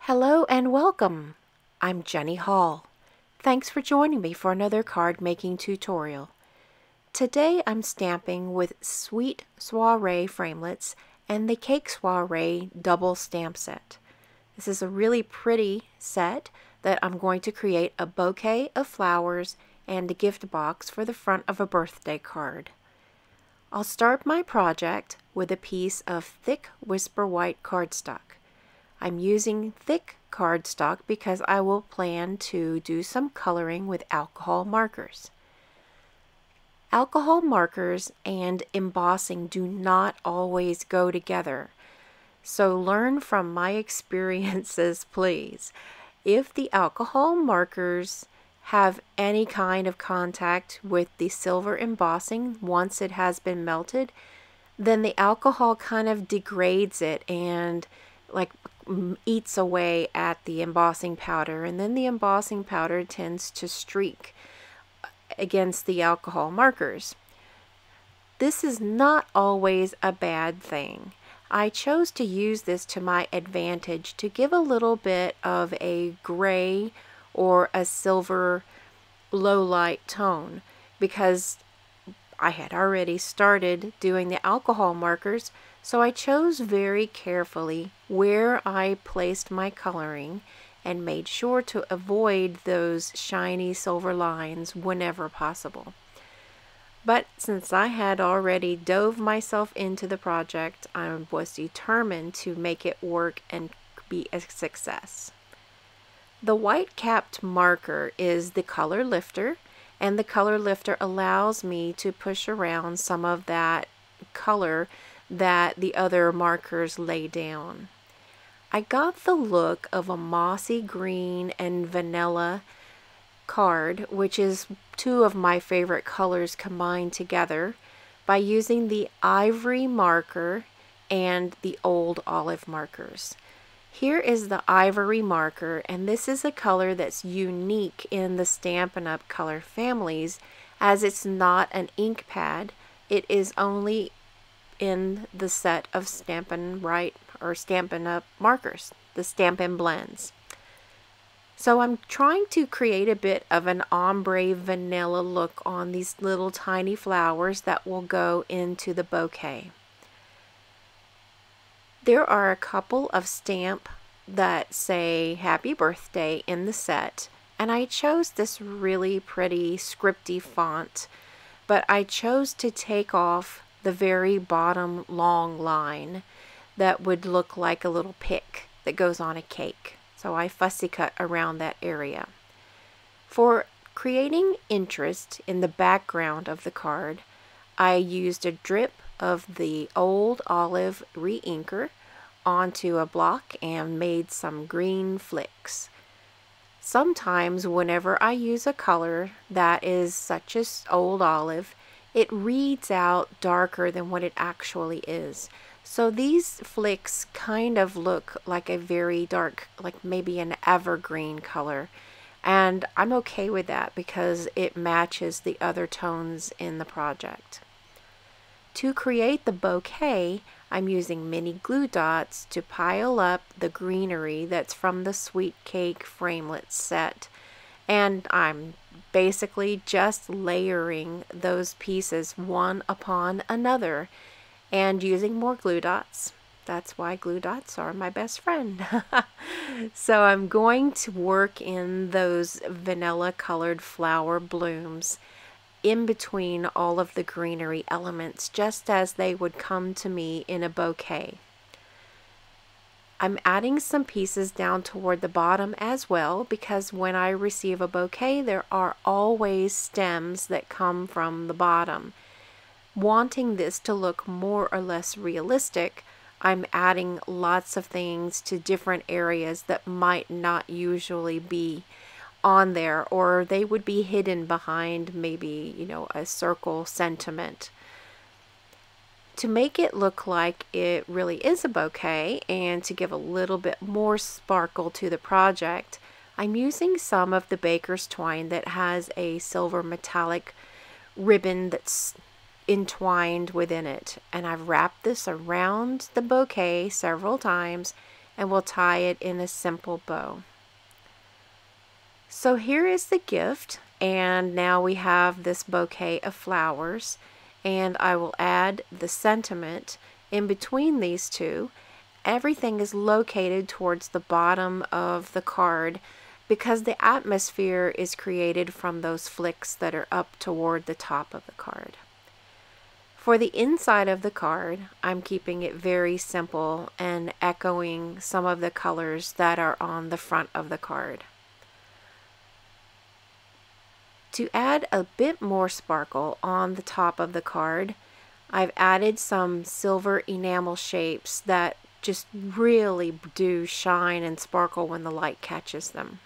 Hello and welcome. I'm Jenny Hall. Thanks for joining me for another card making tutorial. Today I'm stamping with Sweet Soiree framelits and the Cake Soiree double stamp set. This is a really pretty set that I'm going to create a bouquet of flowers and a gift box for the front of a birthday card. I'll start my project with a piece of thick Whisper White cardstock. I'm using thick cardstock because I will plan to do some coloring with alcohol markers. Alcohol markers and embossing do not always go together, so learn from my experiences, please. If the alcohol markers have any kind of contact with the silver embossing once it has been melted, then the alcohol kind of degrades it and eats away at the embossing powder, and then the embossing powder tends to streak against the alcohol markers. This is not always a bad thing. I chose to use this to my advantage to give a little bit of a gray or a silver low light tone because I had already started doing the alcohol markers, so I chose very carefully where I placed my coloring and made sure to avoid those shiny silver lines whenever possible. But since I had already dove myself into the project, I was determined to make it work and be a success. The white capped marker is the color lifter, and the color lifter allows me to push around some of that color that the other markers lay down. I got the look of a mossy green and vanilla card, which is two of my favorite colors combined together, by using the ivory marker and the old olive markers. Here is the ivory marker, and this is a color that's unique in the Stampin' Up color families, as it's not an ink pad. It is only in the set of Stampin' Up markers, the Stampin' Blends. So I'm trying to create a bit of an ombre vanilla look on these little tiny flowers that will go into the bouquet. There are a couple of stamps that say happy birthday in the set, and I chose this really pretty scripty font, but I chose to take off the very bottom long line that would look like a little pick that goes on a cake. So I fussy cut around that area. For creating interest in the background of the card, I used a drip of the old olive re-inker onto a block and made some green flicks. Sometimes whenever I use a color that is such as old olive, it reads out darker than what it actually is. So these flicks kind of look like a very dark, like maybe an evergreen color. And I'm okay with that because it matches the other tones in the project. To create the bouquet, I'm using mini glue dots to pile up the greenery that's from the Sweet Cake framelit set. And I'm basically just layering those pieces one upon another and using more glue dots. That's why glue dots are my best friend. So I'm going to work in those vanilla colored flower blooms in between all of the greenery elements, just as they would come to me in a bouquet. I'm adding some pieces down toward the bottom as well, because when I receive a bouquet, there are always stems that come from the bottom. Wanting this to look more or less realistic, I'm adding lots of things to different areas that might not usually be on there, or they would be hidden behind maybe, a circle sentiment. To make it look like it really is a bouquet and to give a little bit more sparkle to the project, I'm using some of the baker's twine that has a silver metallic ribbon that's entwined within it. And I've wrapped this around the bouquet several times and will tie it in a simple bow. So here is the gift, and now we have this bouquet of flowers, and I will add the sentiment in between these two. Everything is located towards the bottom of the card because the atmosphere is created from those flicks that are up toward the top of the card. For the inside of the card, I'm keeping it very simple and echoing some of the colors that are on the front of the card. To add a bit more sparkle on the top of the card, I've added some silver enamel shapes that just really do shine and sparkle when the light catches them.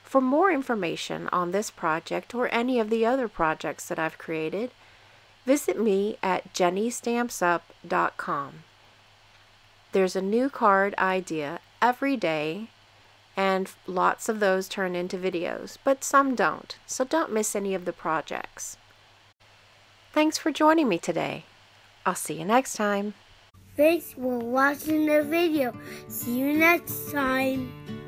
For more information on this project or any of the other projects that I've created, visit me at jennystampsup.com. There's a new card idea every day, and lots of those turn into videos, but some don't, so don't miss any of the projects. Thanks for joining me today. I'll see you next time. Thanks for watching the video. See you next time.